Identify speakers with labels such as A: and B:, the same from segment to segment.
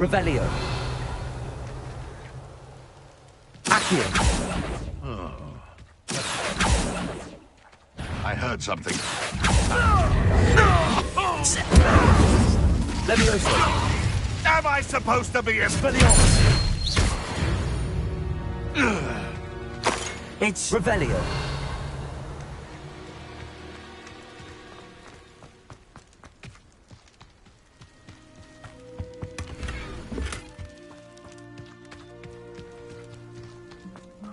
A: Revelio. Accio.
B: I heard something.
A: Levioso.
B: Am I supposed to be a...
A: Expelliarmus. It's Revelio.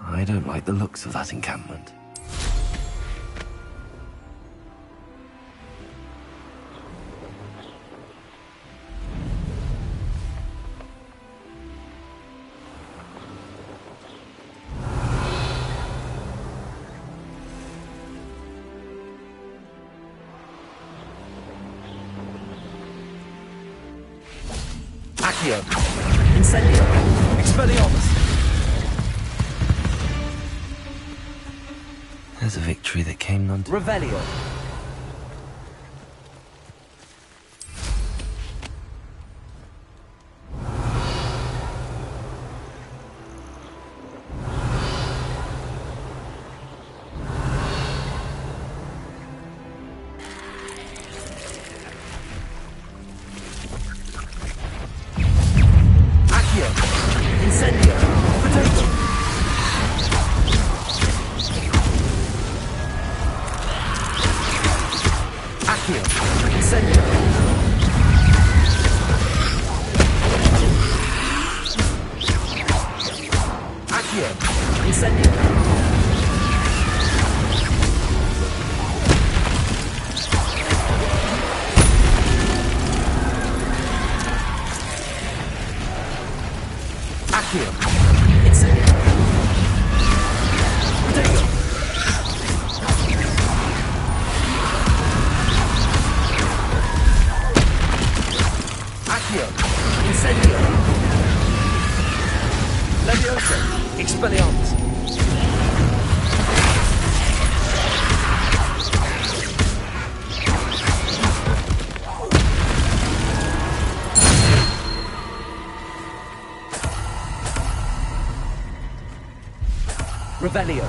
C: I don't like the looks of that encampment.
A: Accio. Incendio. Expelliarmus.
C: There's a victory that came none too.
A: Revelio. Accio. Incendio. Potato. Accio. Incendio. Accio. Incendio. Accio. Incendio. Potato. Accio. Incendio. Levioso. Expelliarmus. Revelio.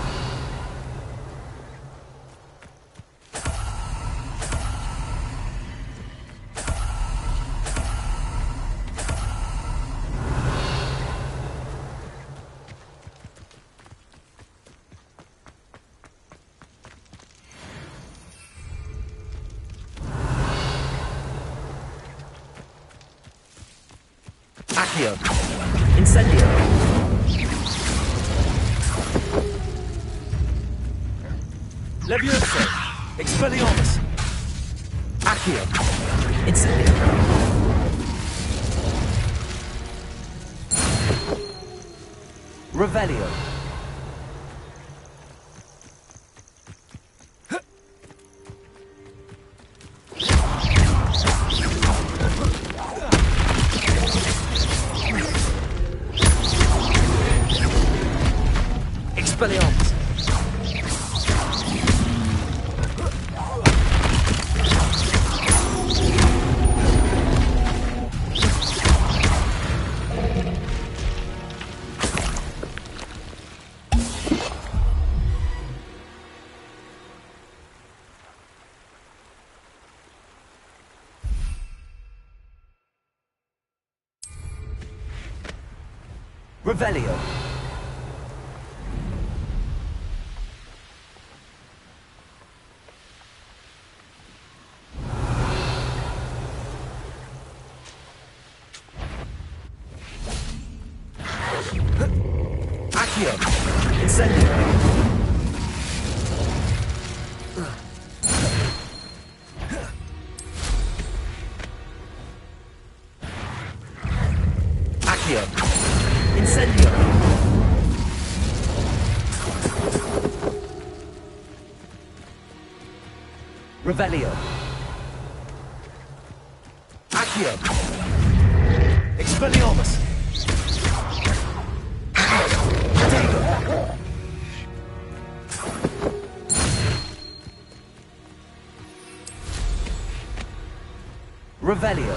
A: Accio. Incendio. Levioso. Expelliarmus. Accio. Incendio. Revelio. Expelliarmus. Revelio. Accio. Incendio. Accio. Incendio. Revelio. Accio. Expelliarmus. Revelio.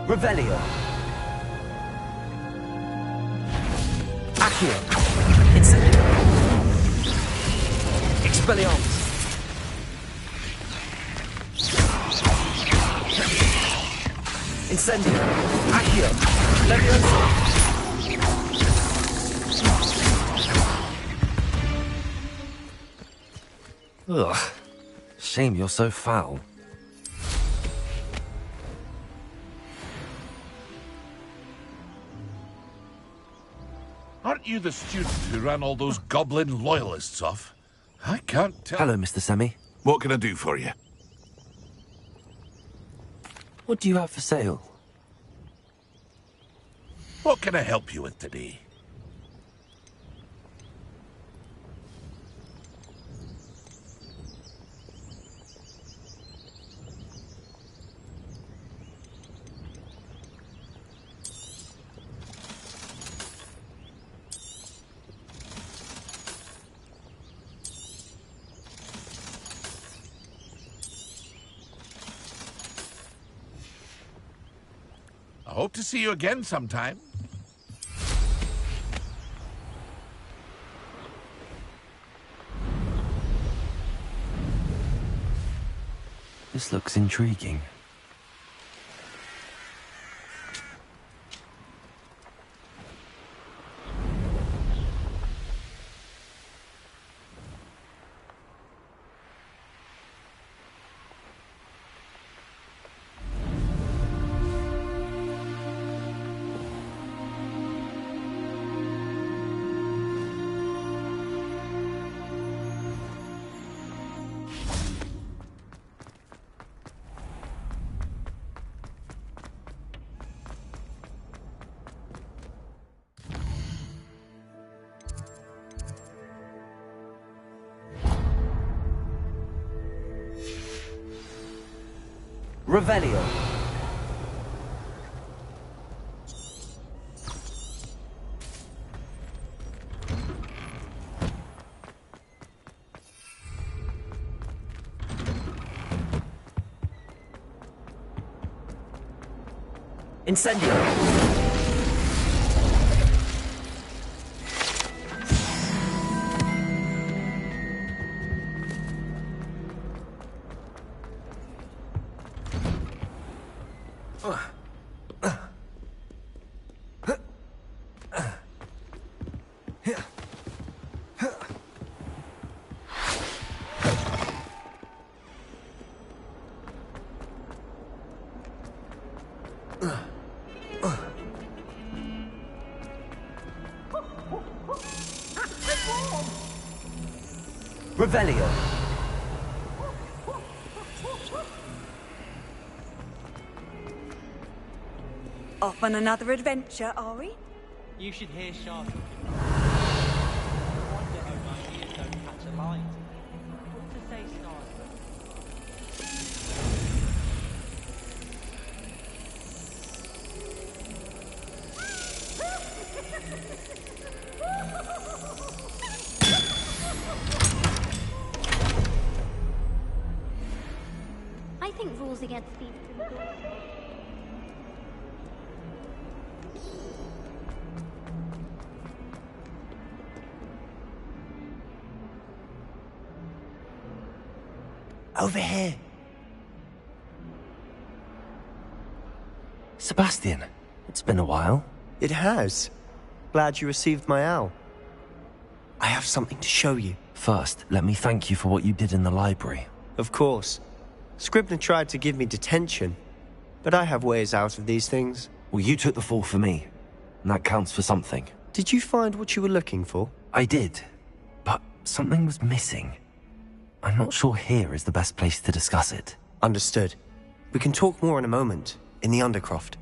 A: Revelio. Accio. Incendio. Expelliarmus. Incendio. Accio. Leviosa.
C: Ugh. Shame you're so foul.
B: Aren't you the student who ran all those goblin loyalists off? I can't tell.
C: Hello, Mr. Semi.
B: What can I do for you?
C: What do you have for sale?
B: What can I help you with today? I hope to see you again sometime.
C: This looks intriguing.
A: Revelio. Incendio. Revelio.
D: Off on another adventure, are we?
E: You should hear Sharp. I wonder how my ears don't catch a light. What to say, Star?
F: I think rules against thieves to be good.
A: Over here.
C: Sebastian, it's been a while.
G: It has. Glad you received my owl. I have something to show you.
C: First, let me thank you for what you did in the library.
G: Of course. Scribner tried to give me detention, but I have ways out of these things.
C: Well, you took the fall for me, and that counts for something.
G: Did you find what you were looking for?
C: I did, but something was missing. I'm not sure here is the best place to discuss it.
G: Understood. We can talk more in a moment, in the Undercroft.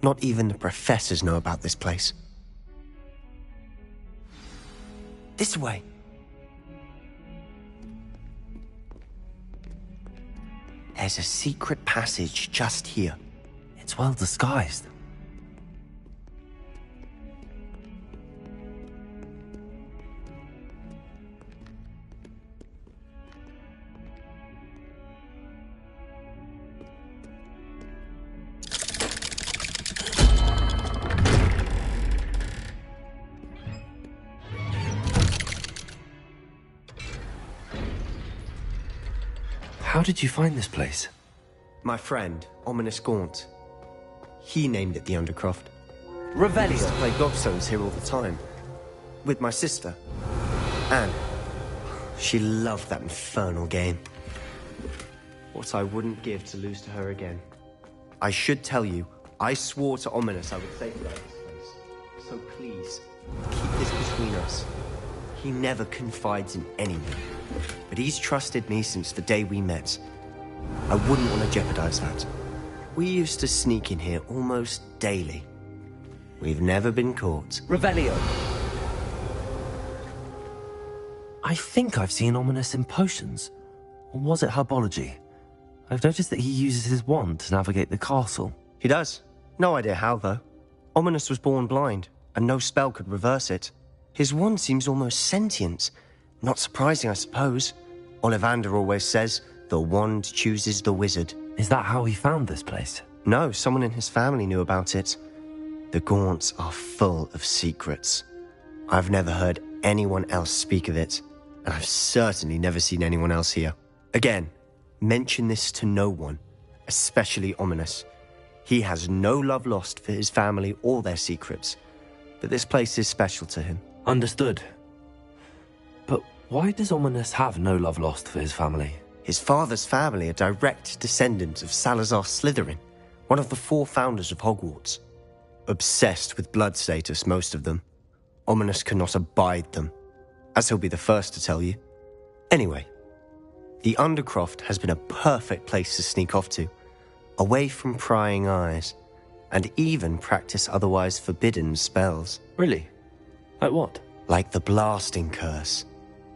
G: Not even the professors know about this place. This way. There's a secret passage just here.
C: It's well disguised. How did you find this place?
G: My friend, Ominous Gaunt. He named it the Undercroft. I used to
A: Revelio.
G: play gobstones here all the time. With my sister, Anne. She loved that infernal game. What I wouldn't give to lose to her again. I should tell you, I swore to Ominous I would safeguard this place. So please, keep this between us. He never confides in anyone. But he's trusted me since the day we met. I wouldn't want to jeopardize that. We used to sneak in here almost daily. We've never been caught.
A: Revelio.
C: I think I've seen Ominous in potions. Or was it herbology? I've noticed that he uses his wand to navigate the castle.
G: He does. No idea how, though. Ominous was born blind, and no spell could reverse it. His wand seems almost sentient. Not surprising, I suppose. Ollivander always says, the wand chooses the wizard.
C: Is that how he found this place?
G: No, someone in his family knew about it. The Gaunts are full of secrets. I've never heard anyone else speak of it, and I've certainly never seen anyone else here. Again, mention this to no one, especially Ominous. He has no love lost for his family or their secrets, but this place is special to him.
C: Understood. But why does Ominous have no love lost for his family?
G: His father's family are direct descendants of Salazar Slytherin, one of the 4 founders of Hogwarts. Obsessed with blood status, most of them. Ominous cannot abide them, as he'll be the first to tell you. Anyway, the Undercroft has been a perfect place to sneak off to, away from prying eyes, and even practice otherwise forbidden spells.
C: Really? Like what?
G: Like the blasting curse.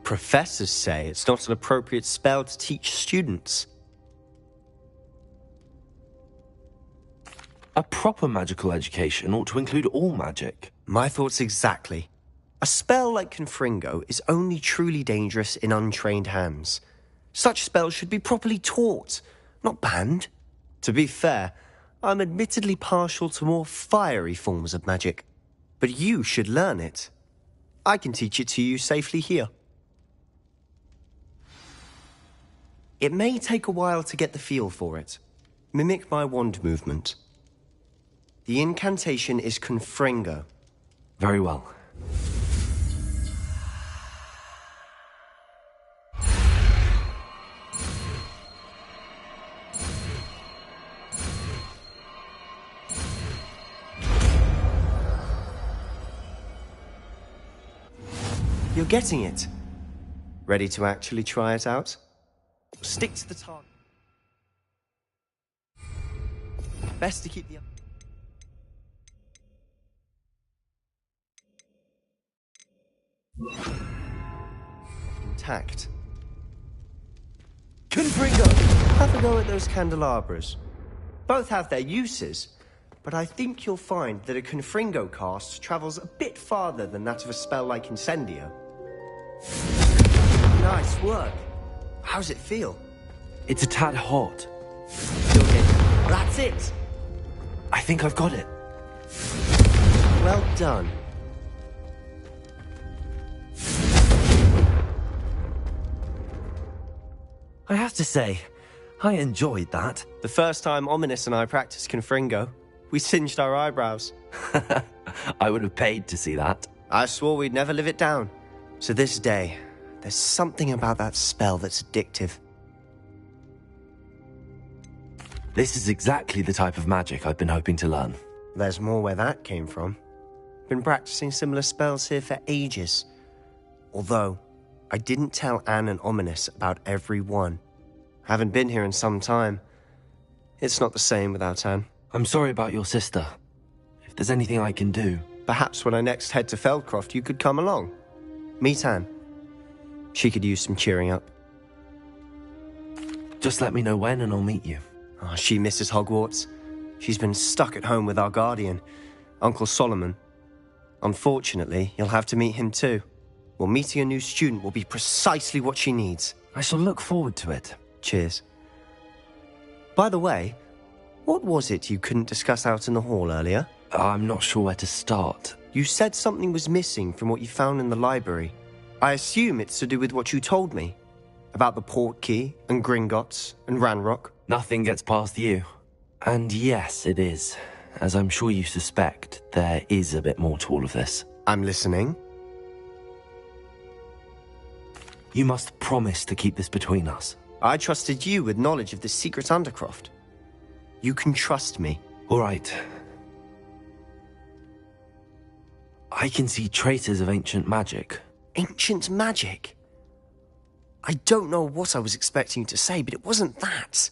G: Professors say it's not an appropriate spell to teach students.
C: A proper magical education ought to include all magic.
G: My thoughts exactly. A spell like Confringo is only truly dangerous in untrained hands. Such spells should be properly taught, not banned. To be fair, I'm admittedly partial to more fiery forms of magic. But you should learn it. I can teach it to you safely here. It may take a while to get the feel for it. Mimic my wand movement. The incantation is Confringo.
C: Very well.
G: You're getting it. Ready to actually try it out? Stick to the target. Best to keep the... intact.
A: Confringo.
G: Have a go at those candelabras. Both have their uses, but I think you'll find that a Confringo cast travels a bit farther than that of a spell like Incendio. Nice work. How's it feel?
C: It's a tad hot.
G: Still getting... That's it!
C: I think I've got it.
G: Well done.
C: I have to say, I enjoyed that.
G: The first time Ominous and I practiced Confringo, we singed our eyebrows.
C: I would have paid to see that.
G: I swore we'd never live it down. To this day, there's something about that spell that's addictive.
C: This is exactly the type of magic I've been hoping to learn.
G: There's more where that came from. Been practicing similar spells here for ages. Although, I didn't tell Anne and Ominous about every one. Haven't been here in some time. It's not the same without Anne.
C: I'm sorry about your sister. If there's anything I can do...
G: Perhaps when I next head to Feldcroft, you could come along. Meet Anne. She could use some cheering up.
C: Just let me know when and I'll meet you.
G: Oh, she misses Hogwarts. She's been stuck at home with our guardian, Uncle Solomon. Unfortunately, you'll have to meet him too. Well, meeting a new student will be precisely what she needs.
C: I shall look forward to it.
G: Cheers. By the way, what was it you couldn't discuss out in the hall earlier?
C: I'm not sure where to start.
G: You said something was missing from what you found in the library. I assume it's to do with what you told me. About the port key and Gringotts and Ranrock?
C: Nothing gets past you. And yes, it is. As I'm sure you suspect, there is a bit more to all of this.
G: I'm listening.
C: You must promise to keep this between us.
G: I trusted you with knowledge of the secret Undercroft. You can trust me.
C: All right. I can see traces of ancient magic.
G: Ancient magic? I don't know what I was expecting you to say, but it wasn't that.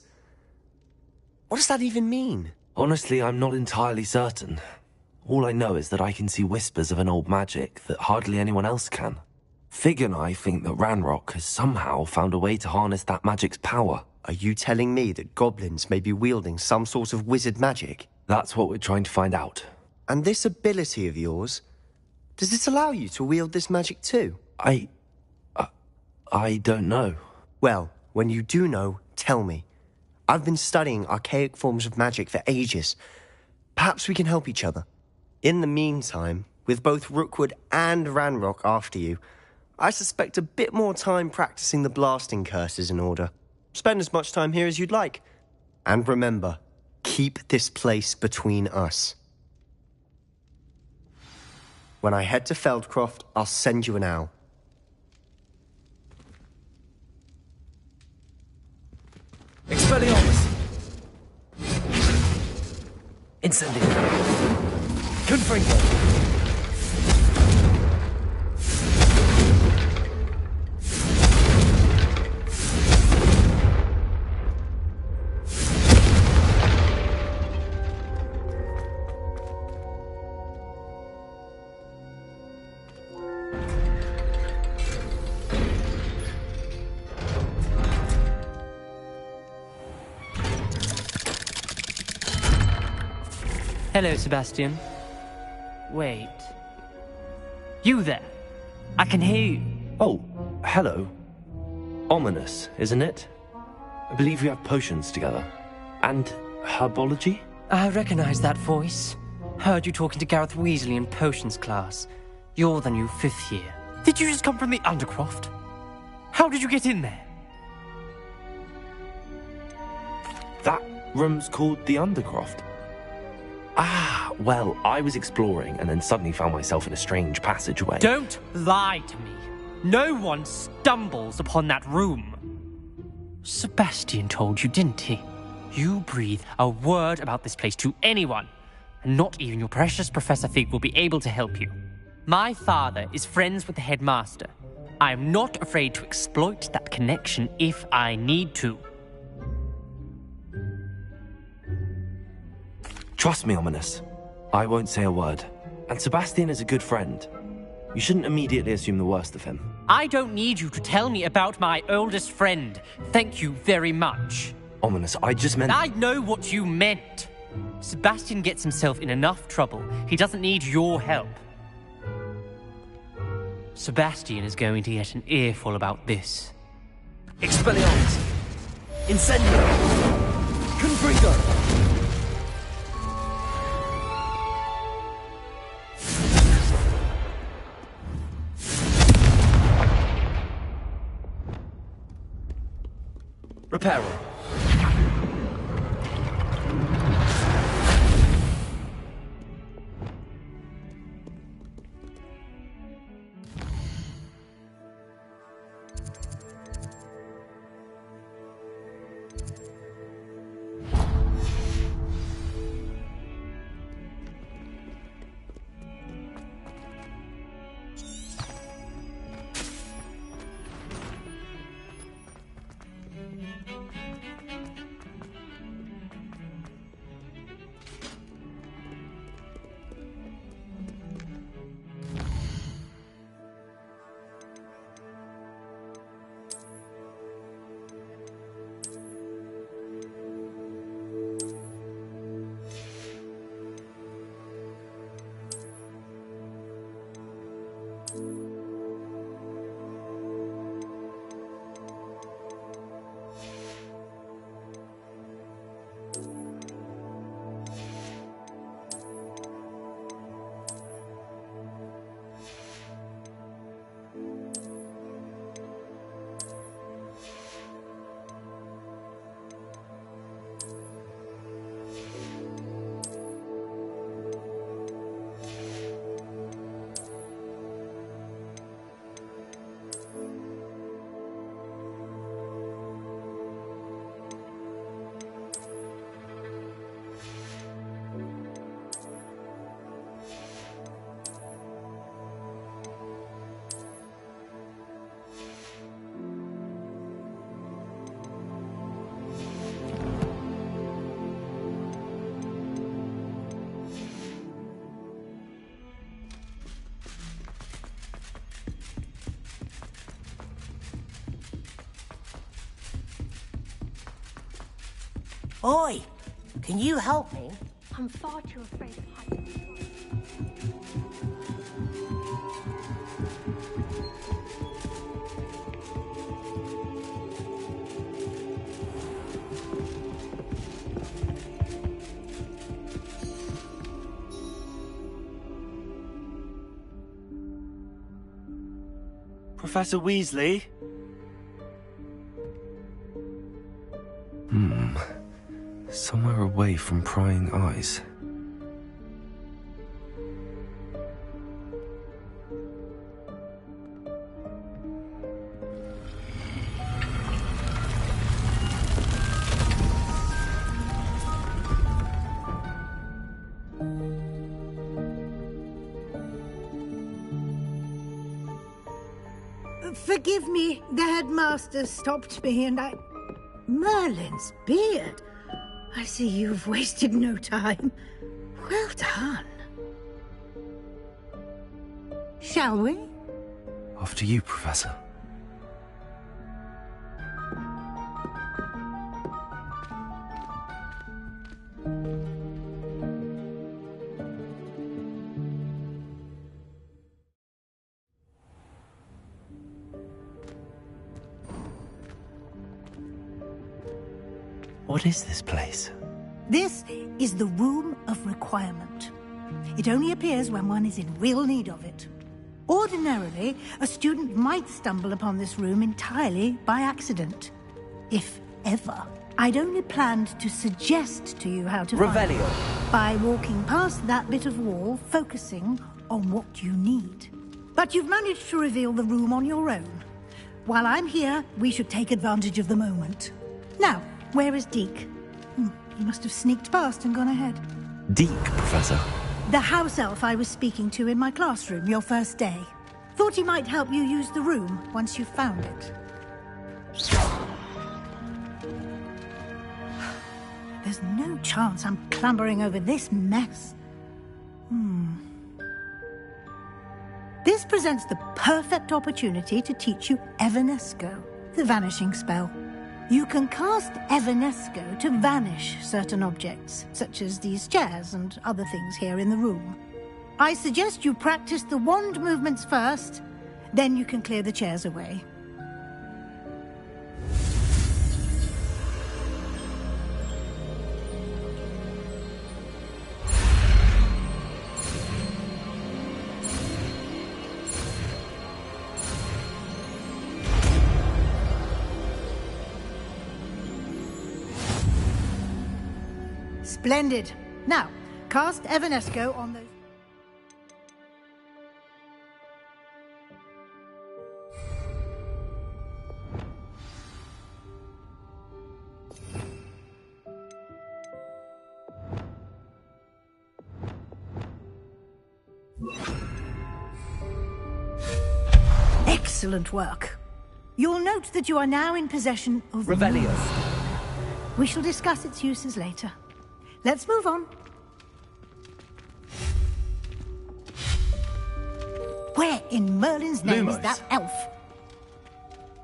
G: What does that even mean?
C: Honestly, I'm not entirely certain. All I know is that I can see whispers of an old magic that hardly anyone else can. Fig and I think that Ranrock has somehow found a way to harness that magic's power.
G: Are you telling me that goblins may be wielding some sort of wizard magic?
C: That's what we're trying to find out.
G: And this ability of yours, does it allow you to wield this magic too?
C: I don't know.
G: Well, when you do know, tell me. I've been studying archaic forms of magic for ages. Perhaps we can help each other. In the meantime, with both Rookwood and Ranrock after you, I suspect a bit more time practicing the blasting curse is in order. Spend as much time here as you'd like. And remember, keep this place between us. When I head to Feldcroft, I'll send you an owl.
A: Expelliarmus! Incendio! Confringo!
H: Hello, Sebastian. Wait. You there? I can hear you.
C: Oh, hello. Ominous, isn't it? I believe we have potions together. And herbology?
H: I recognize that voice. Heard you talking to Gareth Weasley in potions class. You're the new 5th year. Did you just come from the Undercroft? How did you get in there?
C: That room's called the Undercroft. Ah, well, I was exploring and then suddenly found myself in a strange passageway.
H: Don't lie to me. No one stumbles upon that room. Sebastian told you, didn't he? You breathe a word about this place to anyone, and not even your precious Professor Fig will be able to help you. My father is friends with the headmaster. I am not afraid to exploit that connection if I need to.
C: Trust me, Ominous. I won't say a word. And Sebastian is a good friend. You shouldn't immediately assume the worst of him.
H: I don't need you to tell me about my oldest friend. Thank you very much.
C: Ominous, I just meant...
H: I know what you meant. Sebastian gets himself in enough trouble. He doesn't need your help. Sebastian is going to get an earful about this.
A: Expelliarmus! Incendio! Confringo! Reparo.
I: Oi! Can you help me?
F: I'm far too afraid of heights.
J: Professor Weasley?
C: Somewhere away from prying eyes.
K: Forgive me, the headmaster stopped me and I... Merlin's beard. I see you've wasted no time. Well done. Shall we?
C: After you, Professor. What is this place?
K: This is the Room of Requirement. It only appears when one is in real need of it. Ordinarily, a student might stumble upon this room entirely by accident. If ever. I'd only planned to suggest to you how to find it by walking past that bit of wall, focusing on what you need. But you've managed to reveal the room on your own. While I'm here, we should take advantage of the moment. Now, where is Deke? He must have sneaked past and gone ahead.
C: Deke, Professor.
K: The house elf I was speaking to in my classroom your first day. Thought he might help you use the room once you found it. There's no chance I'm clambering over this mess. This presents the perfect opportunity to teach you Evanesco, the vanishing spell. You can cast Evanesco to vanish certain objects, such as these chairs and other things here in the room. I suggest you practice the wand movements first, then you can clear the chairs away. Splendid. Now, cast Evanesco on those... Excellent work. You'll note that you are now in possession of...
A: Revelio.
K: We shall discuss its uses later. Let's move on. Where in Merlin's name is that elf?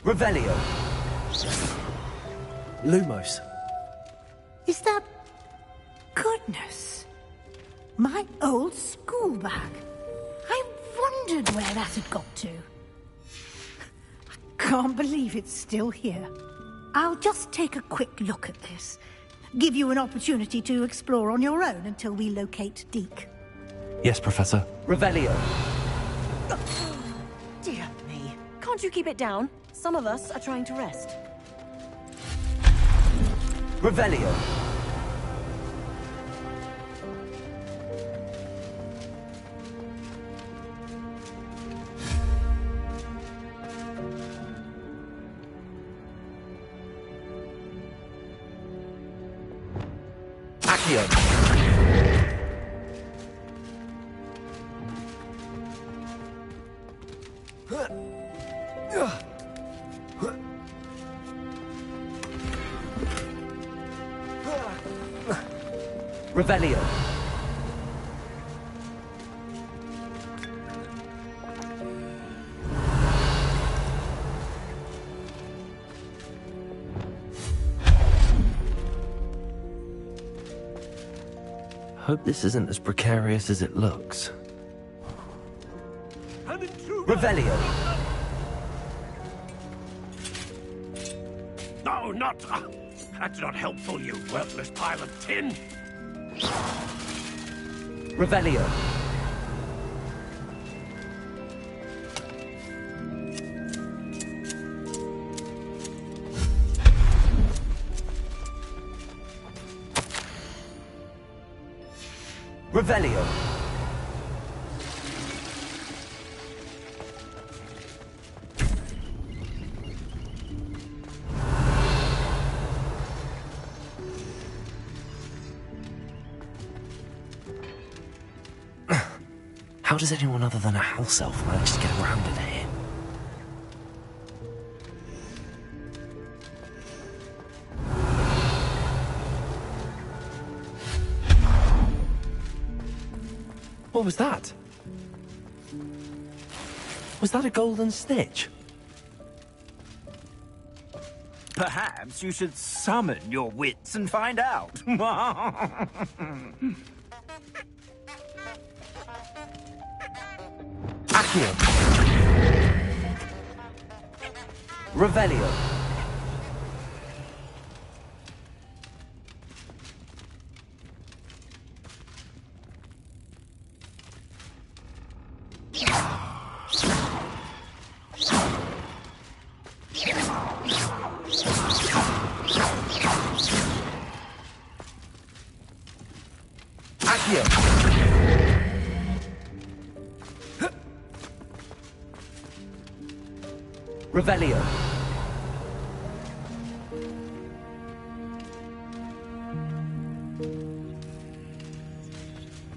A: Revelio.
C: Lumos.
K: Is that... Goodness. My old school bag. I wondered where that had got to. I can't believe it's still here. I'll just take a quick look at this. Give you an opportunity to explore on your own until we locate Deke.
C: Yes, Professor.
A: Revelio.
L: Dear me. Can't you keep it down? Some of us are trying to rest.
A: Revelio. Accio. Revelio.
C: hope this isn't as precarious as it looks.
A: Revelio.
J: No, not... that's not helpful, you worthless pile of tin!
A: Revelio. Revelio.
C: How does anyone other than a house elf manage to get around in here? What was that? Was that a golden snitch?
M: Perhaps you should summon your wits and find out.
A: Accio. Revelio. Accio. Revelio.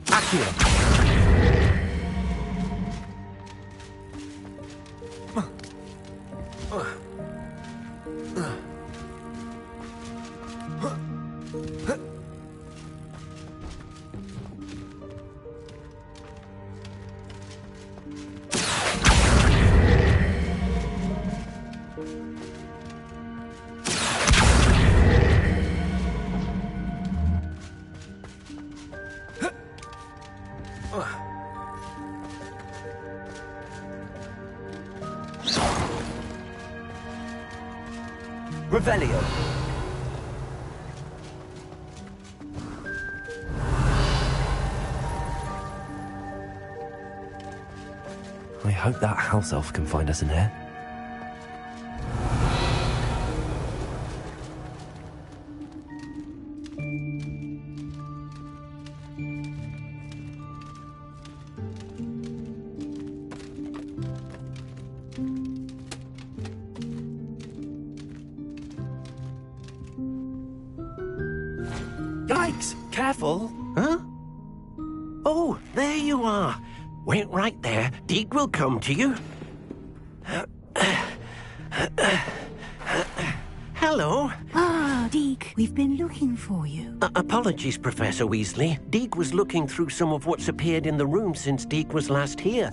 A: Accio. Revelio.
C: I hope that house elf can find us in here.
N: Yikes! Careful! Huh? Oh, there you are. Wait right there. Deke will come to you. Hello.
K: Ah, Deke, we've been looking for you.
N: Apologies, Professor Weasley. Deke was looking through some of what's appeared in the room since Deke was last here.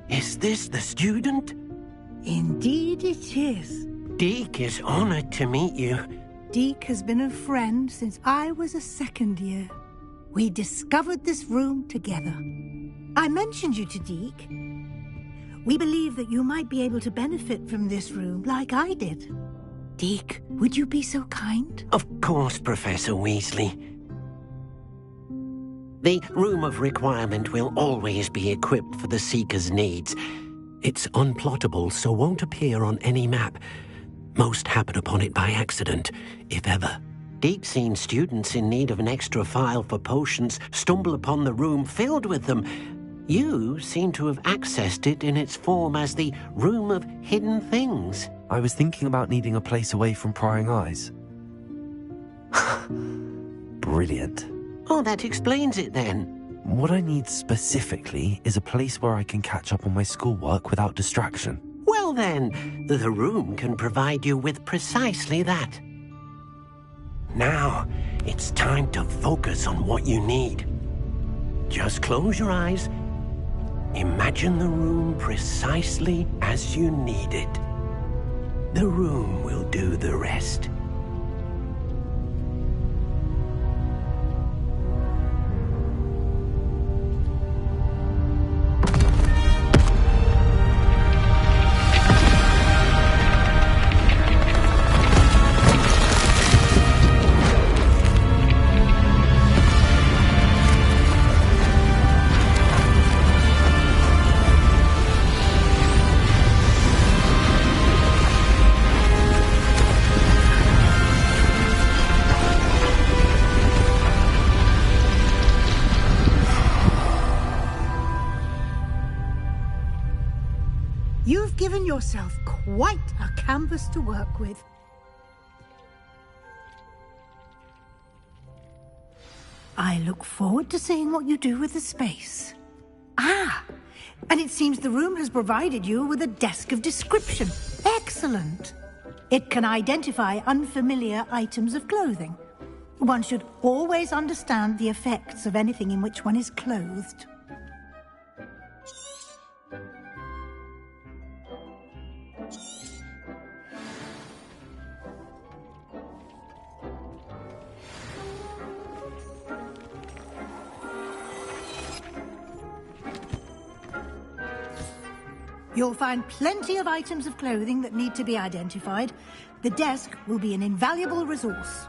N: Is this the student?
K: Indeed it is.
N: Deke is honored to meet you.
K: Deke has been a friend since I was a second year. We discovered this room together. I mentioned you to Deke. We believe that you might be able to benefit from this room like I did. Deke, would you be so kind?
N: Of course, Professor Weasley. The Room of Requirement will always be equipped for the Seeker's needs. It's unplottable, so won't appear on any map. Most happen upon it by accident, if ever. Deke's seen students in need of an extra file for potions stumble upon the room filled with them. You seem to have accessed it in its form as the Room of Hidden Things.
C: I was thinking about needing a place away from prying eyes. Brilliant.
N: Oh, that explains it then.
C: What I need specifically is a place where I can catch up on my schoolwork without distraction.
N: Well then, the room can provide you with precisely that. Now, it's time to focus on what you need. Just close your eyes. Imagine the room precisely as you need it. The room will do the rest.
K: given yourself quite a canvas to work with. I look forward to seeing what you do with the space. Ah, and it seems the room has provided you with a desk of description. Excellent. It can identify unfamiliar items of clothing. One should always understand the effects of anything in which one is clothed. You'll find plenty of items of clothing that need to be identified. The desk will be an invaluable resource.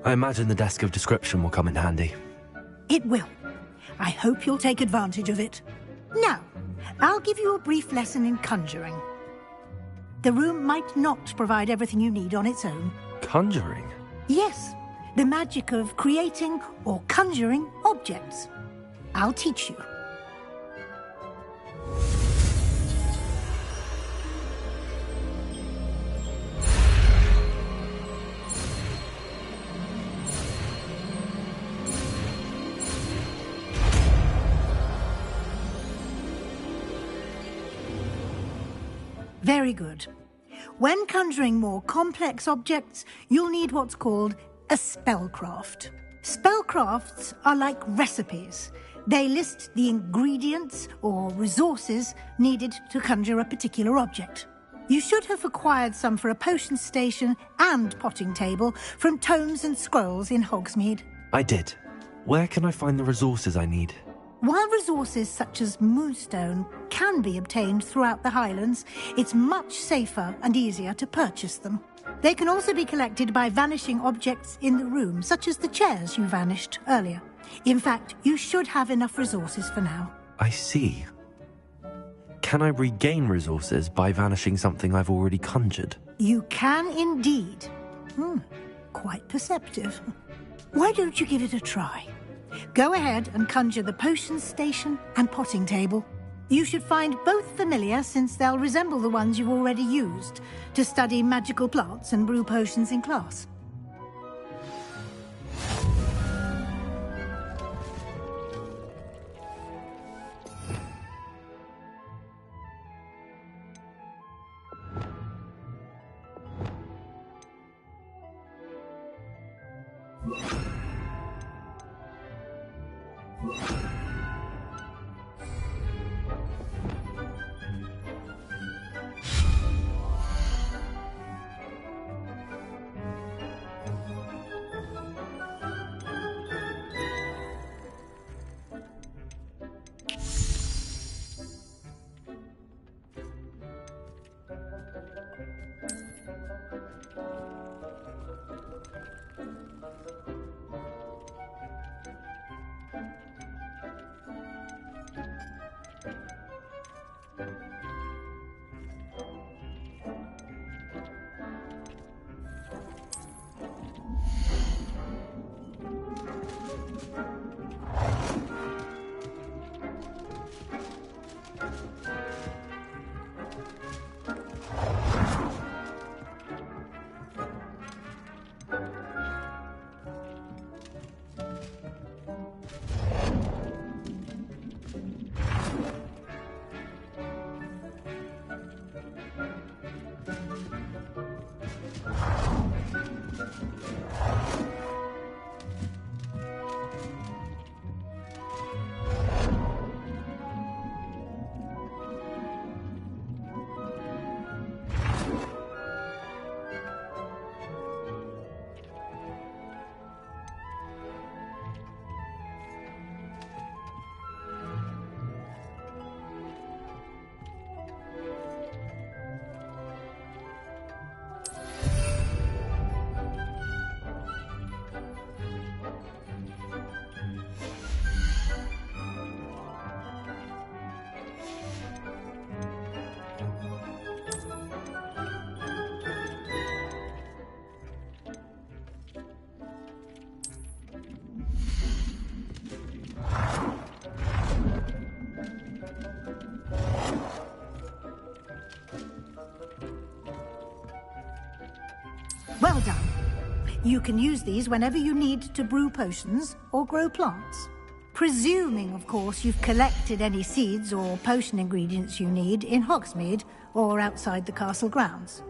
C: I imagine the desk of description will come in handy.
K: It will. I hope you'll take advantage of it. Now, I'll give you a brief lesson in conjuring. The room might not provide everything you need on its own.
C: Conjuring?
K: Yes, the magic of creating or conjuring objects. I'll teach you. Very good. When conjuring more complex objects, you'll need what's called a spellcraft. Spellcrafts are like recipes. They list the ingredients or resources needed to conjure a particular object. You should have acquired some for a potion station and potting table from tomes and scrolls in Hogsmeade.
C: I did. Where can I find the resources I need?
K: While resources such as moonstone can be obtained throughout the Highlands, it's much safer and easier to purchase them. They can also be collected by vanishing objects in the room, such as the chairs you vanished earlier. In fact, you should have enough resources for now.
C: I see. Can I regain resources by vanishing something I've already conjured?
K: You can indeed. Quite perceptive. Why don't you give it a try? Go ahead and conjure the potion station and potting table. You should find both familiar, since they'll resemble the ones you've already used to study magical plants and brew potions in class. Well done. You can use these whenever you need to brew potions or grow plants. Presuming, of course, you've collected any seeds or potion ingredients you need in Hogsmeade or outside the castle grounds.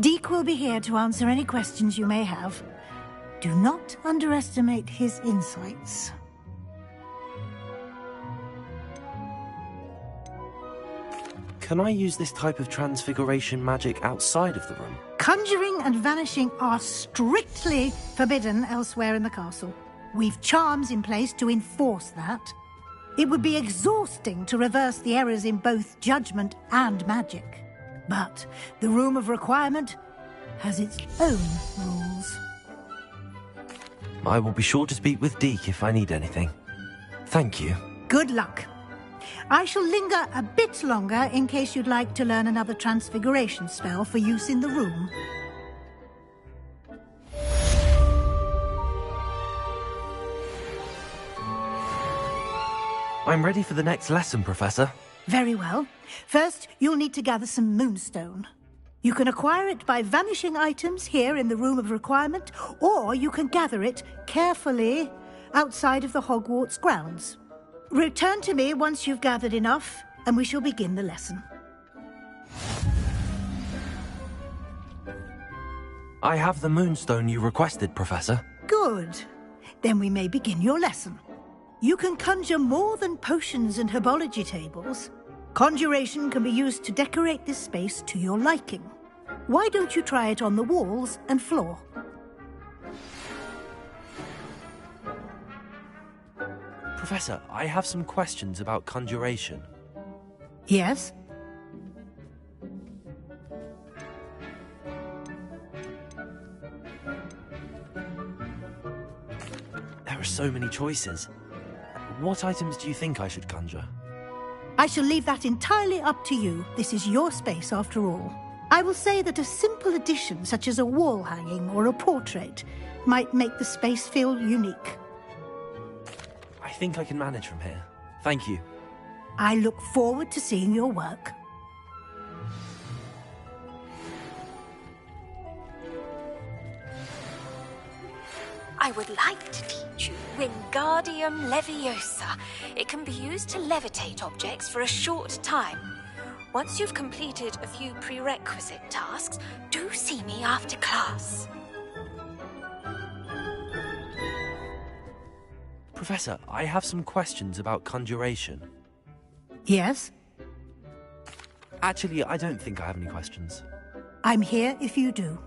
K: Deke will be here to answer any questions you may have. Do not underestimate his insights.
C: Can I use this type of transfiguration magic outside of the room?
K: Conjuring and vanishing are strictly forbidden elsewhere in the castle. We've charms in place to enforce that. It would be exhausting to reverse the errors in both judgment and magic. But the Room of Requirement has its own rules.
C: I will be sure to speak with Deke if I need anything. Thank you.
K: Good luck. I shall linger a bit longer in case you'd like to learn another transfiguration spell for use in the room.
C: I'm ready for the next lesson, Professor.
K: Very well. First, you'll need to gather some moonstone. You can acquire it by vanishing items here in the Room of Requirement, or you can gather it carefully outside of the Hogwarts grounds. Return to me once you've gathered enough, and we shall begin the lesson.
C: I have the moonstone you requested, Professor.
K: Good. Then we may begin your lesson. You can conjure more than potions and herbology tables. Conjuration can be used to decorate this space to your liking. Why don't you try it on the walls and floor?
C: Professor, I have some questions about conjuration.
K: Yes?
C: There are so many choices. What items do you think I should conjure?
K: I shall leave that entirely up to you. This is your space, after all. I will say that a simple addition, such as a wall hanging or a portrait, might make the space feel unique.
C: I think I can manage from here. Thank you.
K: I look forward to seeing your work.
O: I would like to teach you Wingardium Leviosa. It can be used to levitate objects for a short time. Once you've completed a few prerequisite tasks, do see me after class.
C: Professor, I have some questions about conjuration.
K: Yes?
C: Actually, I don't think I have any questions.
K: I'm here if you do.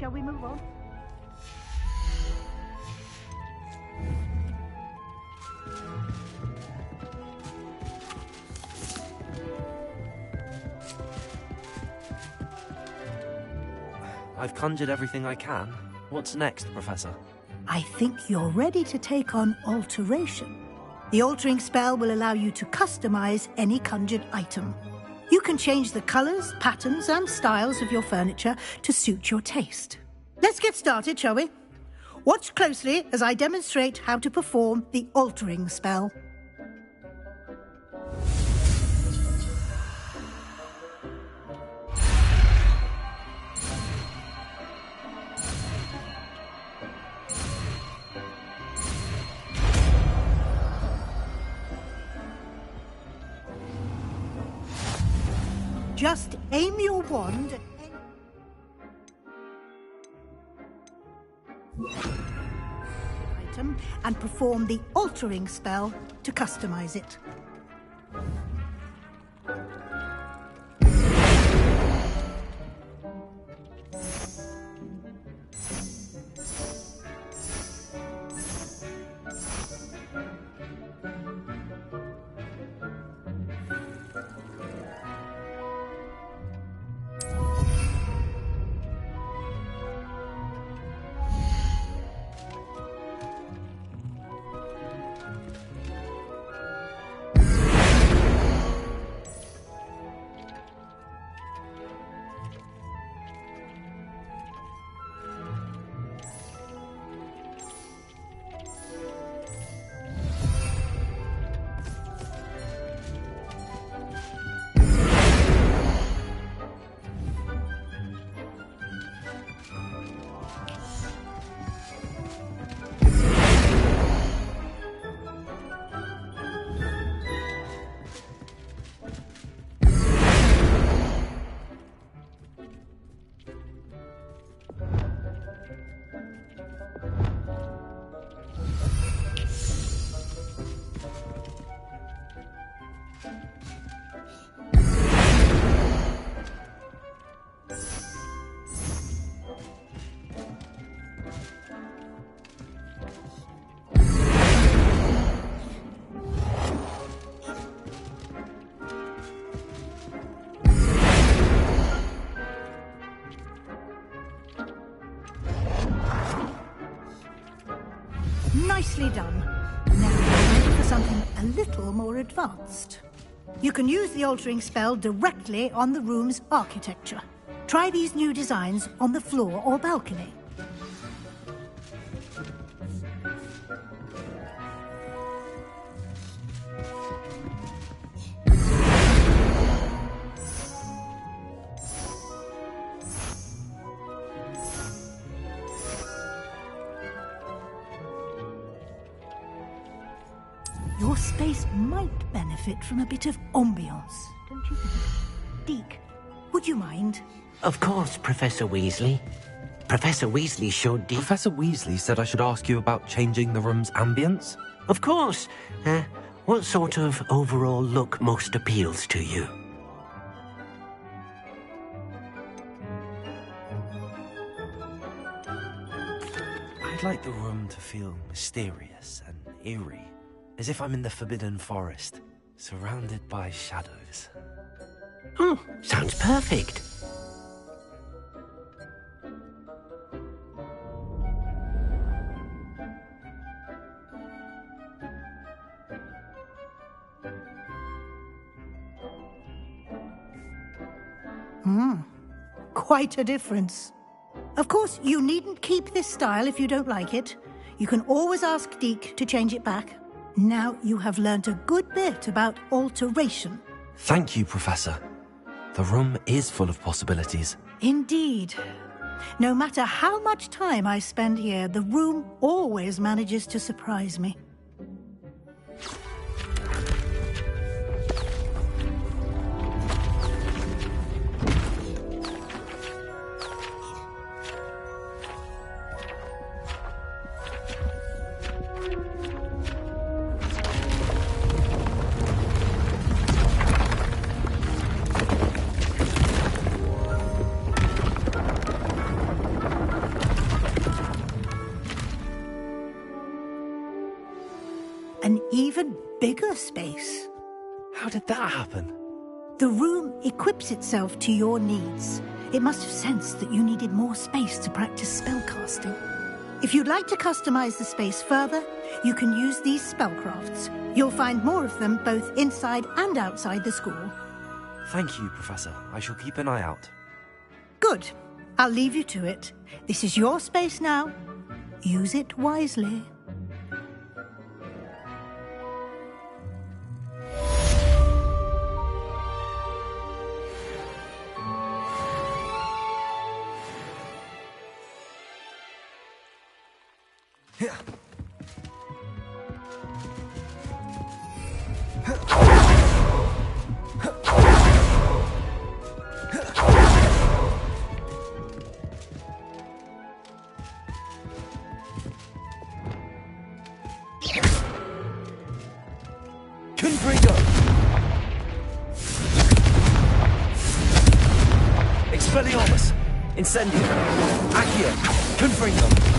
K: shall we move on?
C: I've conjured everything I can. What's next, Professor?
K: I think you're ready to take on alteration. The altering spell will allow you to customize any conjured item. You can change the colors, patterns, and styles of your furniture to suit your taste. Let's get started, shall we? Watch closely as I demonstrate how to perform the altering spell. Just aim your wand at item and perform the altering spell to customize it. Nicely done. Now we're ready for something a little more advanced. You can use the altering spell directly on the room's architecture. Try these new designs on the floor or balcony. Your space might benefit from a bit of ambiance, don't you think? Deke, would you mind?
N: Of course, Professor Weasley. Professor Weasley showed Deke...
C: Professor Weasley said I should ask you about changing the room's ambience?
N: Of course. What sort of overall look most appeals to you?
C: I'd like the room to feel mysterious and eerie. As if I'm in the Forbidden Forest, surrounded by shadows.
N: Oh, sounds perfect.
K: Quite a difference. Of course, you needn't keep this style if you don't like it. You can always ask Deke to change it back. Now you have learnt a good bit about alteration.
C: Thank you, Professor. The room is full of possibilities.
K: Indeed. No matter how much time I spend here, the room always manages to surprise me. bigger space.
C: How did that happen?
K: The room equips itself to your needs. It must have sensed that you needed more space to practice spellcasting. If you'd like to customize the space further, you can use these spellcrafts. You'll find more of them both inside and outside the school.
C: Thank you, Professor. I shall keep an eye out.
K: Good. I'll leave you to it. This is your space now. Use it wisely.
A: Confringo! Expelliarmus! Incendio! Accio! Confringo!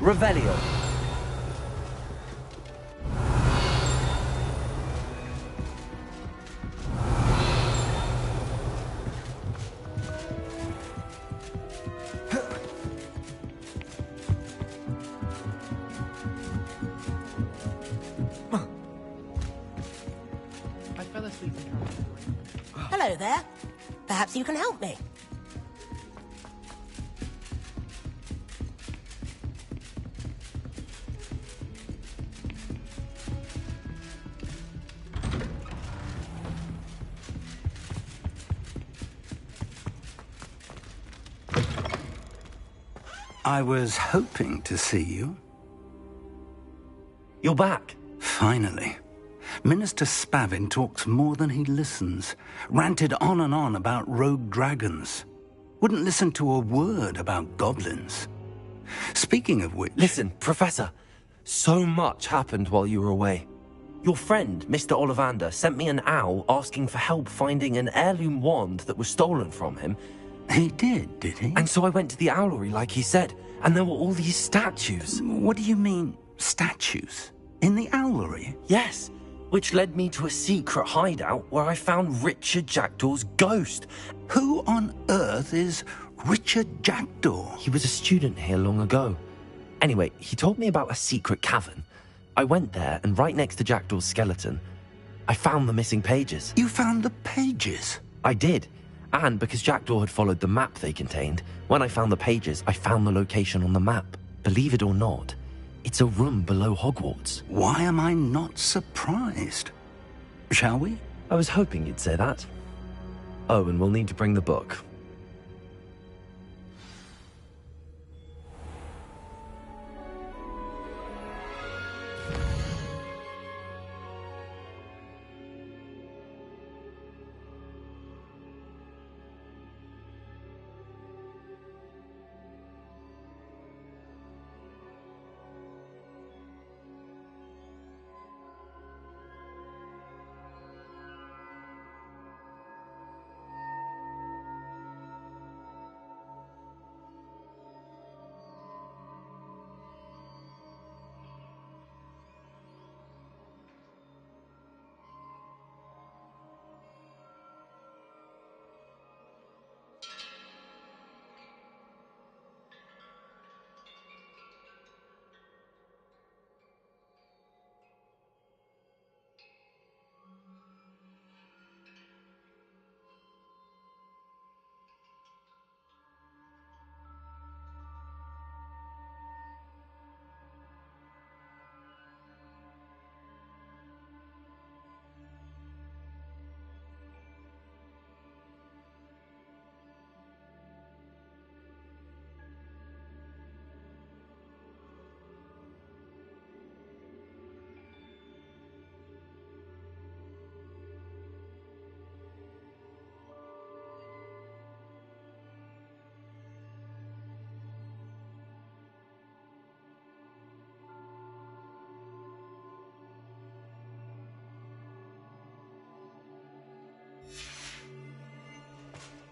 A: Revelio.
E: I fell asleep and tried.
I: Hello there. Perhaps you can help me.
M: I was hoping to see you.
C: You're back.
M: Finally. Minister Spavin talks more than he listens. Ranted on and on about rogue dragons. Wouldn't listen to a word about goblins. Speaking of which...
C: Listen, Professor. So much happened while you were away. Your friend, Mr. Ollivander, sent me an owl asking for help finding an heirloom wand that was stolen from him.
M: He did he?
C: And so I went to the owlery like he said, and there were all these statues.
M: What do you mean, statues? In the owlery?
C: Yes, which led me to a secret hideout where I found Richard Jackdaw's ghost.
M: Who on earth is Richard Jackdaw?
C: He was a student here long ago. Anyway, he told me about a secret cavern. I went there, and right next to Jackdaw's skeleton, I found the missing pages.
M: You found the pages?
C: I did. And because Jackdaw had followed the map they contained, when I found the pages, I found the location on the map. Believe it or not, it's a room below Hogwarts.
M: Why am I not surprised? Shall we?
C: I was hoping you'd say that. Oh, and we'll need to bring the book.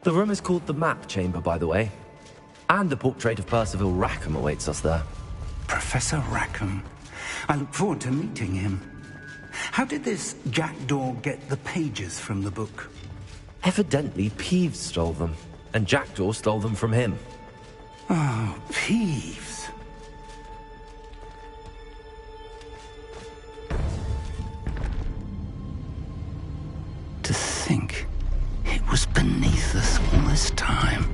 C: The room is called the Map Chamber, by the way. And the portrait of Percival Rackham awaits us there.
M: Professor Rackham. I look forward to meeting him. How did this jackdaw get the pages from the book?
C: Evidently, Peeves stole them, and Jackdaw stole them from him.
M: Oh, Peeves. To think it was beneath us all this time.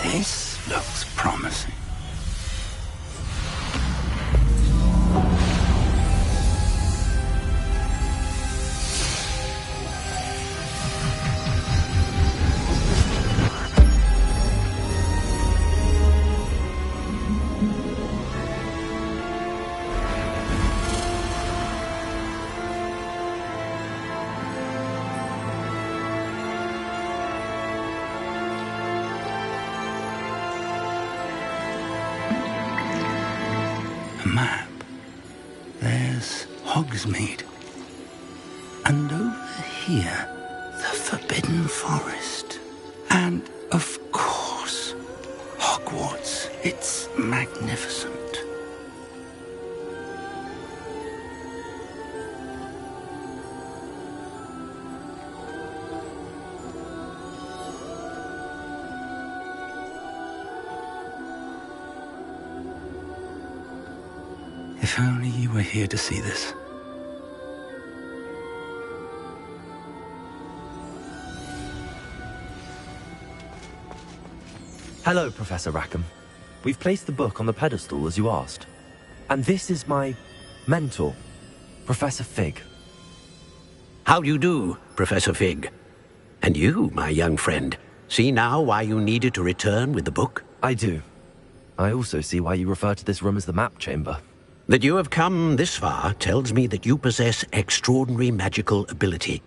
M: This looks promising. Map. There's Hogsmeade. And over here, the Forbidden Forest. And, of course, Hogwarts. It's magnificent. If only you were here to see this.
C: Hello, Professor Rackham. We've placed the book on the pedestal, as you asked. And this is my mentor, Professor Fig.
N: How do you do, Professor Fig? And you, my young friend, see now why you needed to return with the book?
C: I do. I also see why you refer to this room as the Map Chamber.
N: That you have come this far tells me that you possess extraordinary magical ability,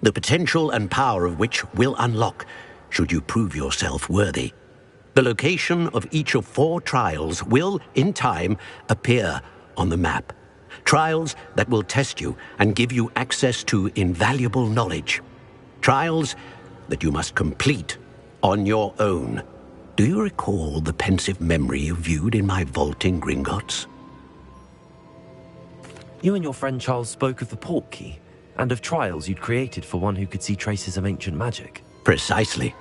N: the potential and power of which will unlock should you prove yourself worthy. The location of each of 4 trials will, in time, appear on the map. Trials that will test you and give you access to invaluable knowledge. Trials that you must complete on your own. Do you recall the pensive memory you viewed in my vault in Gringotts?
C: You and your friend Charles spoke of the Portkey, and of trials you'd created for one who could see traces of ancient magic.
N: Precisely.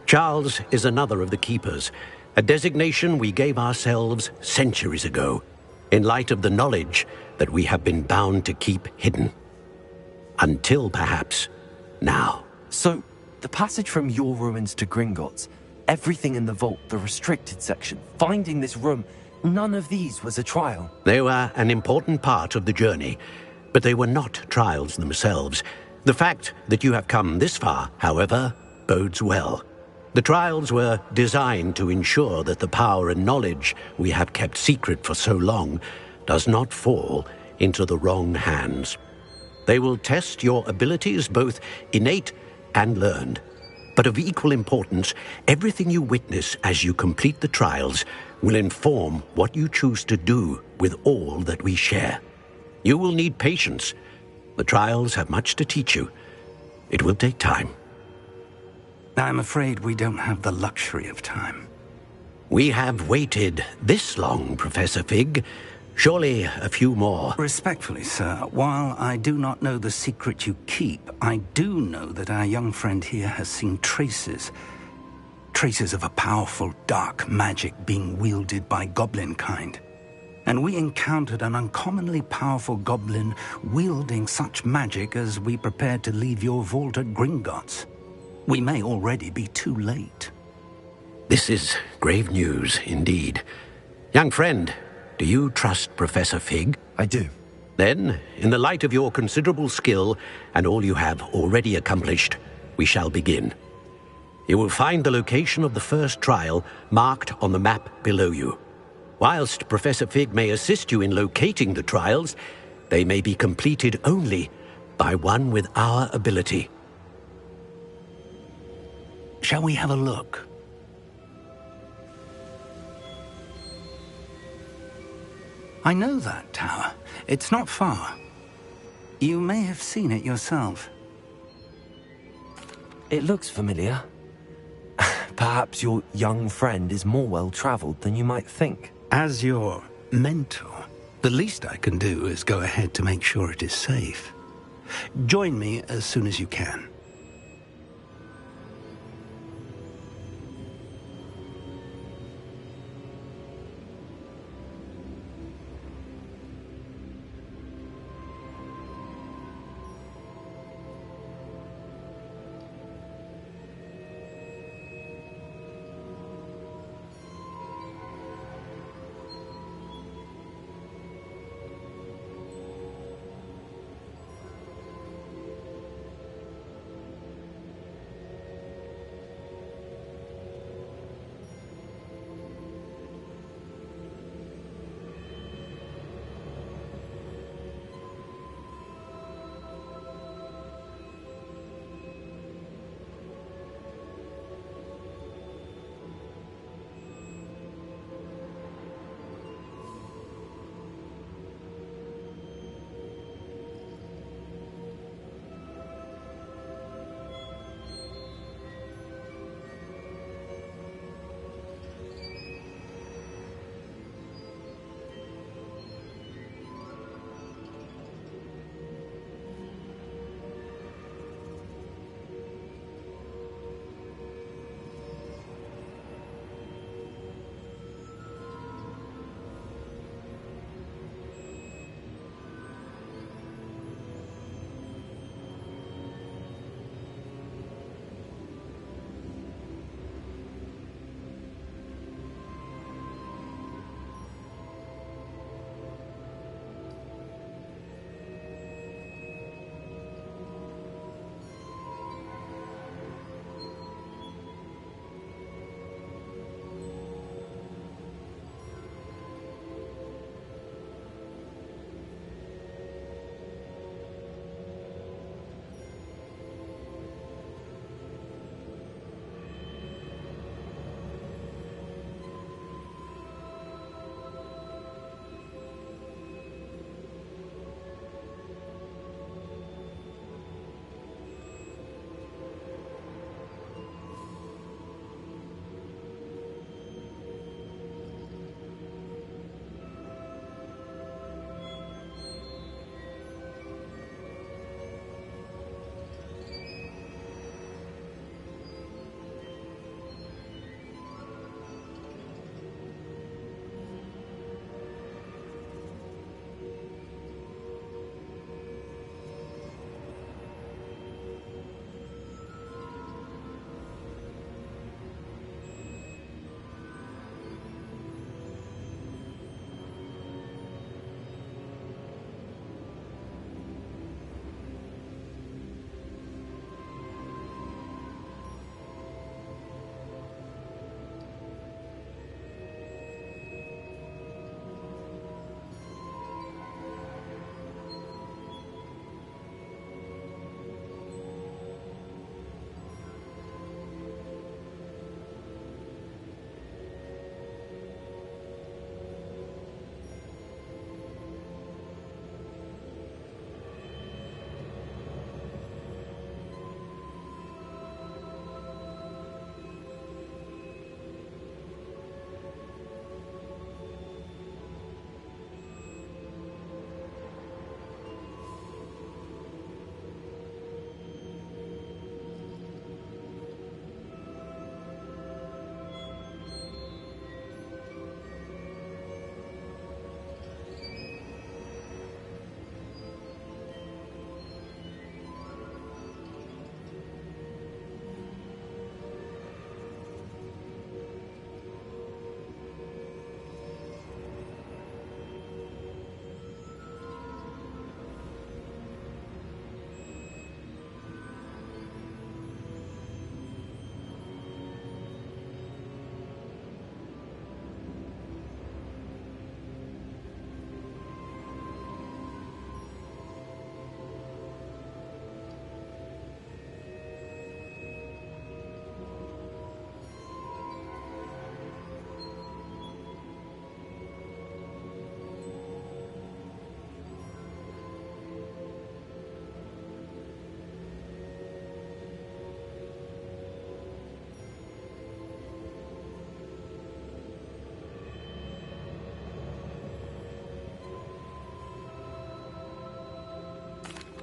N: Charles is another of the Keepers, a designation we gave ourselves centuries ago, in light of the knowledge that we have been bound to keep hidden. Until, perhaps, now.
C: So, the passage from your ruins to Gringotts, everything in the vault, the restricted section, finding this room, none of these was a trial.
N: They were an important part of the journey, but they were not trials themselves. The fact that you have come this far, however, bodes well. The trials were designed to ensure that the power and knowledge we have kept secret for so long does not fall into the wrong hands. They will test your abilities, both innate and learned. But of equal importance, everything you witness as you complete the trials will inform what you choose to do with all that we share. You will need patience. The trials have much to teach you. It will take time.
M: I'm afraid we don't have the luxury of time.
N: We have waited this long, Professor Fig. Surely a few more.
M: Respectfully, sir, while I do not know the secret you keep, I do know that our young friend here has seen traces of a powerful dark magic being wielded by goblin kind. And we encountered an uncommonly powerful goblin wielding such magic as we prepared to leave your vault at Gringotts. We may already be too late.
N: This is grave news, indeed. Young friend, do you trust Professor Fig?
C: I do.
N: Then, in the light of your considerable skill and all you have already accomplished, we shall begin. You will find the location of the first trial marked on the map below you. Whilst Professor Fig may assist you in locating the trials, they may be completed only by one with our ability.
M: Shall we have a look? I know that tower. It's not far. You may have seen it yourself.
C: It looks familiar. Perhaps your young friend is more well-traveled than you might think.
M: As your mentor, the least I can do is go ahead to make sure it is safe. Join me as soon as you can.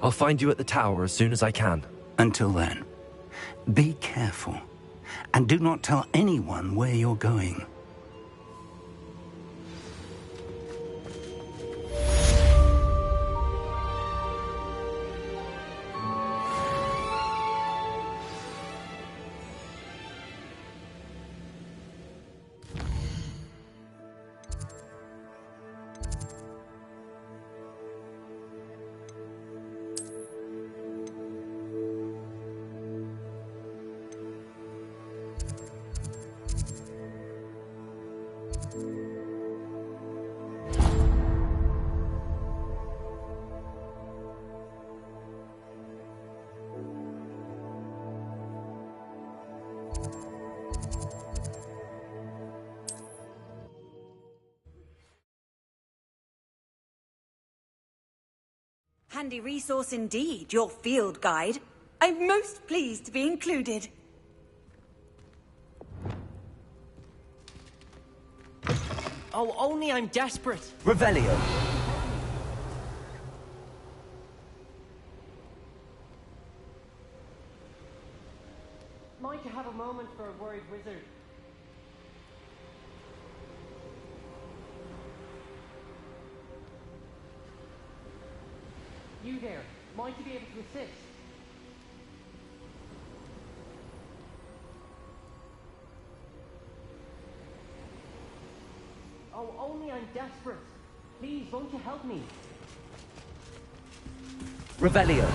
C: I'll find you at the tower as soon as I can.
M: Until then, be careful, and do not tell anyone where you're going.
D: Handy resource indeed, your field guide. I'm most pleased to be included.
E: Oh, only I'm desperate.
A: Revelio.
E: Might you have a moment for a worried wizard? You there, might you be able to assist? Oh, only I'm desperate. Please, won't you help me?
A: Revelio.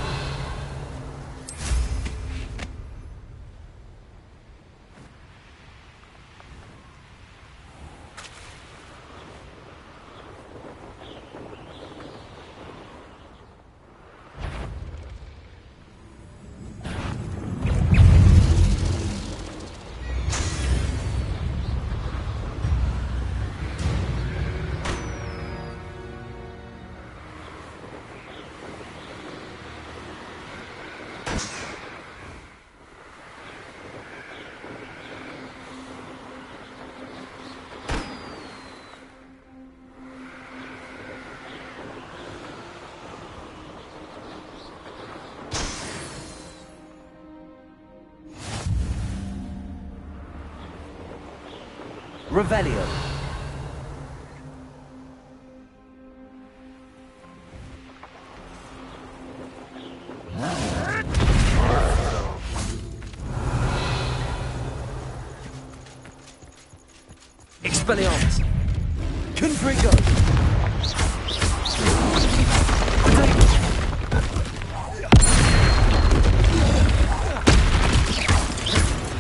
A: Revelio. Expelliarmus. Confringo.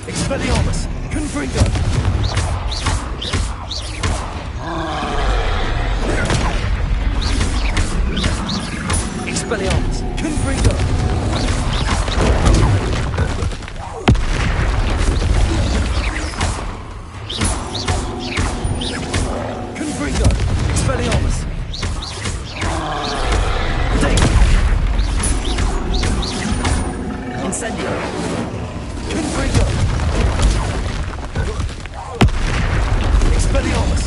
A: Expelliarmus. Confringo. Expelliarmus. Confringo. Confringo. Expelliarmus. Incendio. Confringo. Expelliarmus.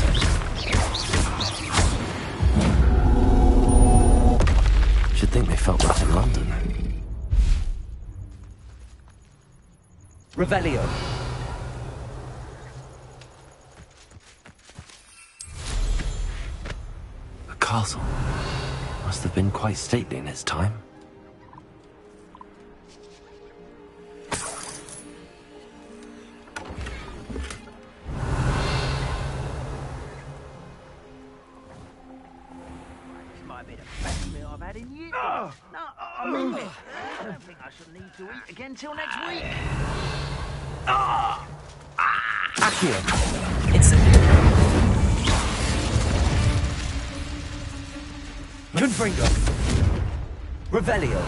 C: Should think they felt that in London.
A: Revelio.
C: The castle must have been quite stately in its time.
J: Might be the best meal I've had in years. No, I mean it. I don't think I shall need to eat again till next week.
A: Accio. Incendio. Confringo. Revelio.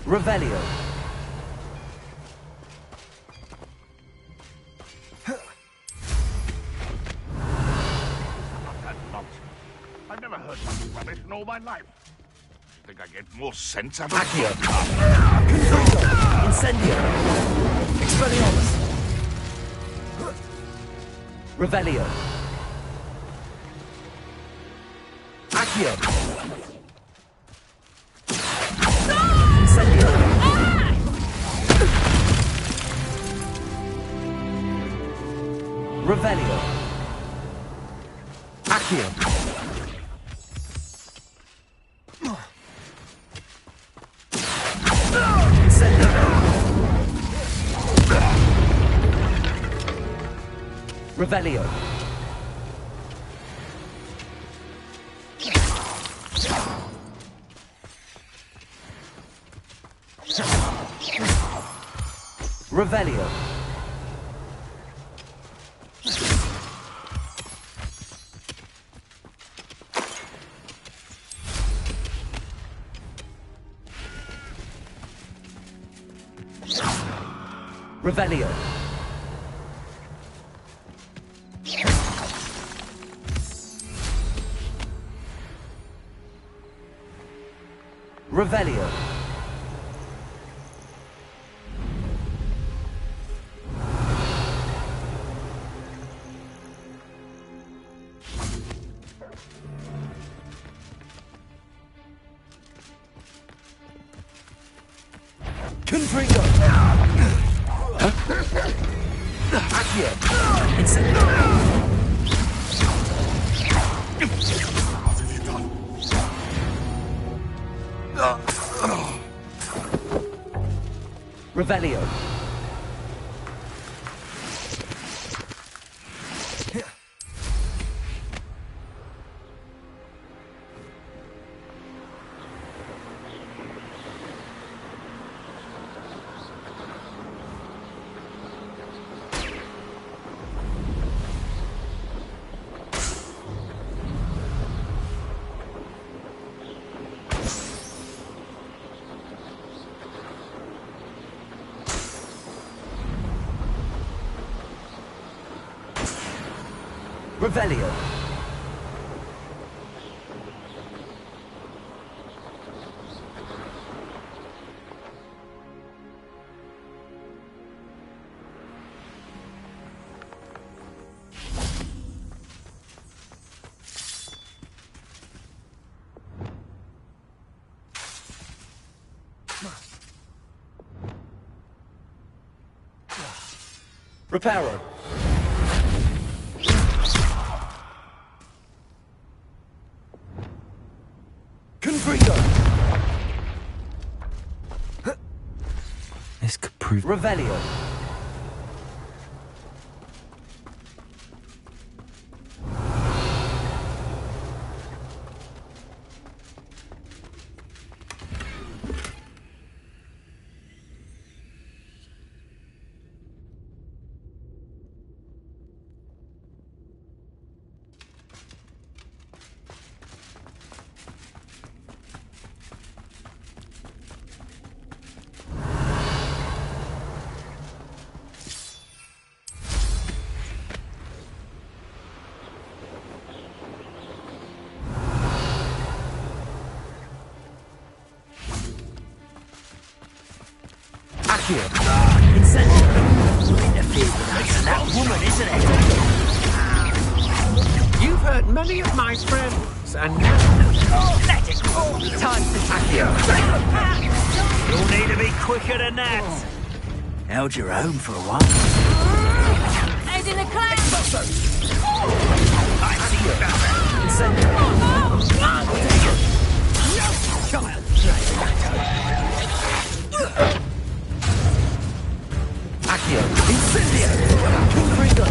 A: Revelio.
B: I've never heard such rubbish in all my life. I think I get more sense out of
A: Accio. Confringo. Incendio. Expelliarmus. Revelio. Accio. Incendio. Revelio. Accio. Revelio. Revelio. Revelio. Revelio. Confringo. Accio. Incendio.
B: What have you done?
A: Revelio. Revelio. Reparo. Confringo.
C: This could prove...
A: Revelio. Accio. Incendio.
J: Interfered with us and that woman, isn't it? You've hurt many of my friends, and now... Let it go! Time to
A: Accio.
J: You'll need to be quicker than that. Held your own for a while.
O: Head in a cloud!
J: I see you about that.
A: Incendio.
J: Child.
A: Accio. Incendio. Confringo.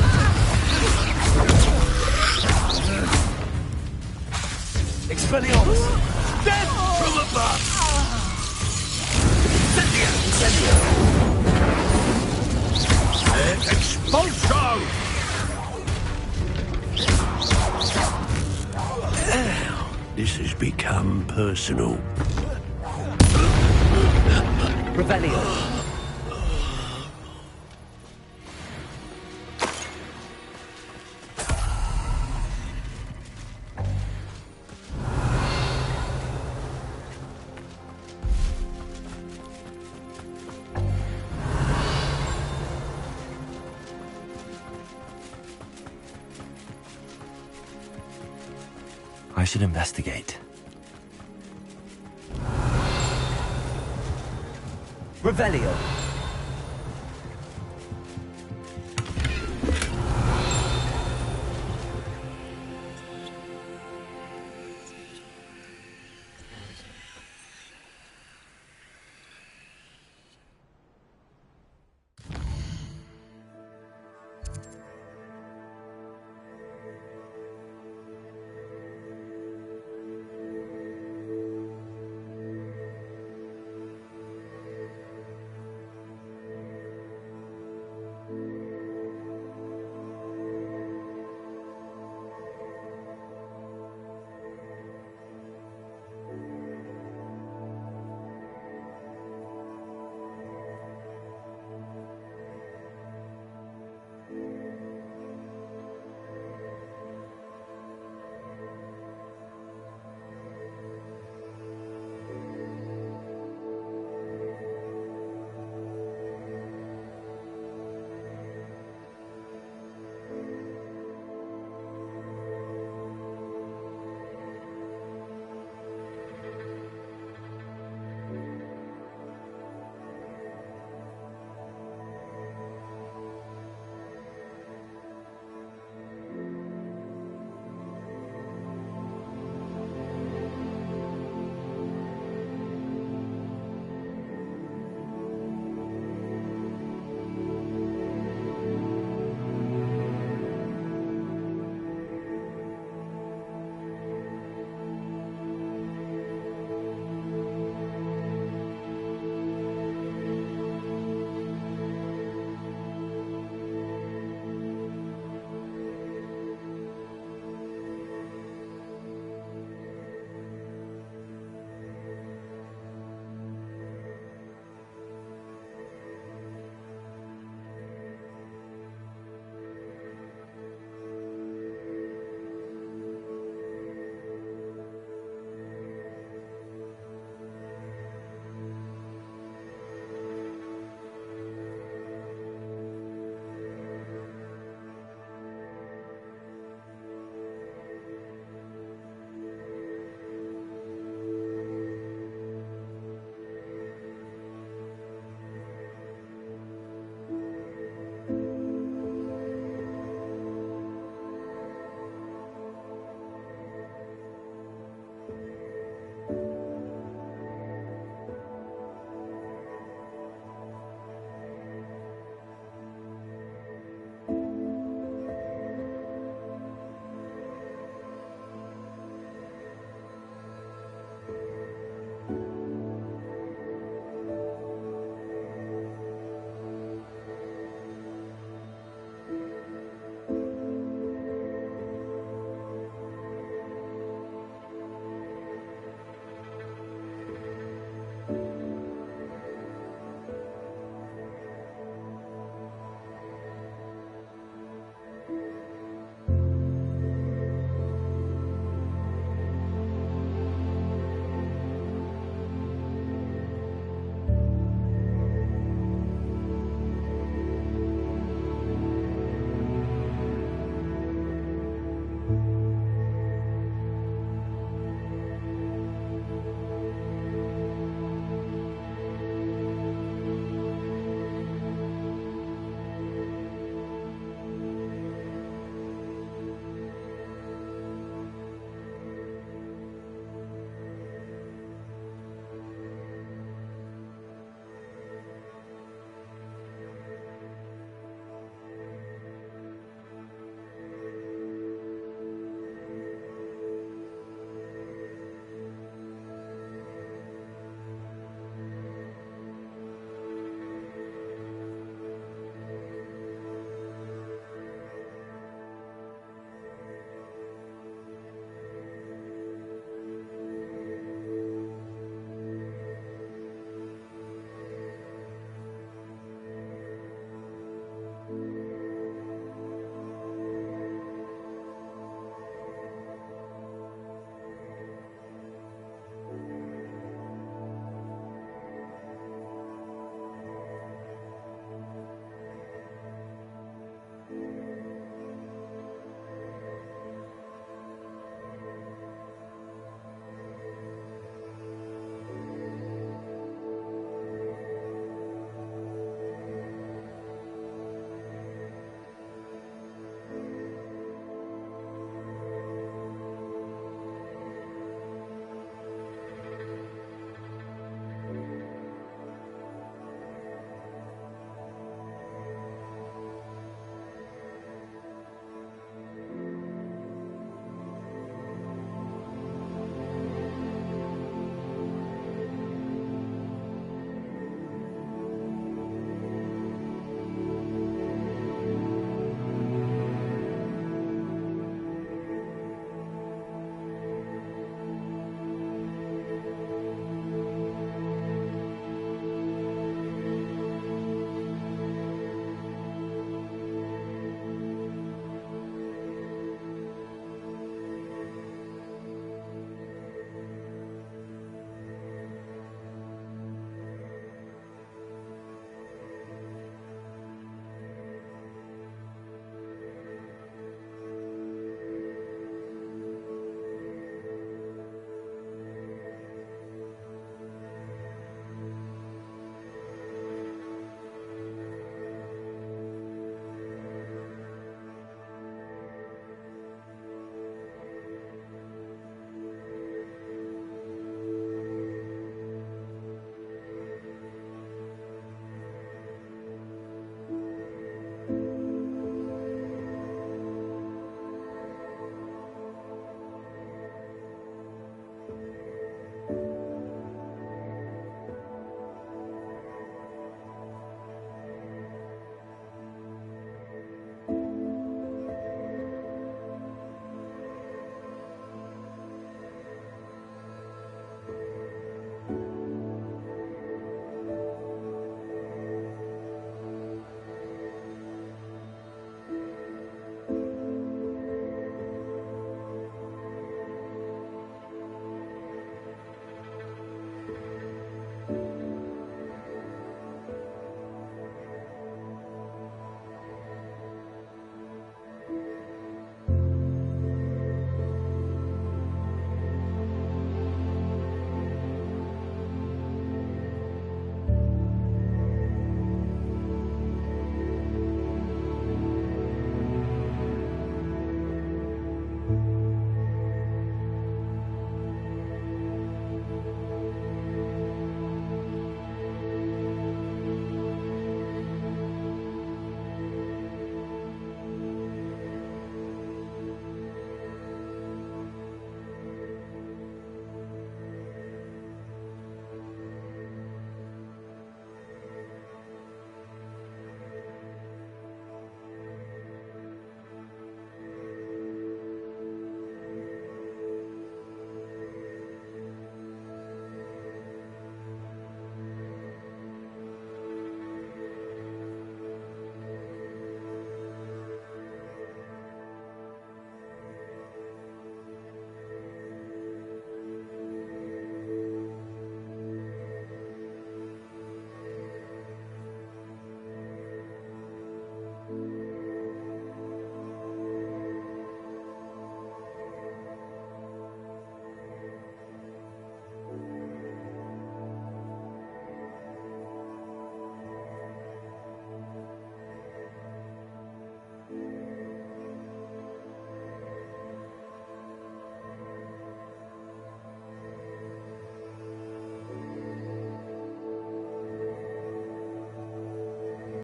A: Expelliarmus.
B: Death from above!
A: Incendio. Incendio.
B: Expulso!
N: This has become personal.
A: Revelio.
C: should investigate.
A: Revelio.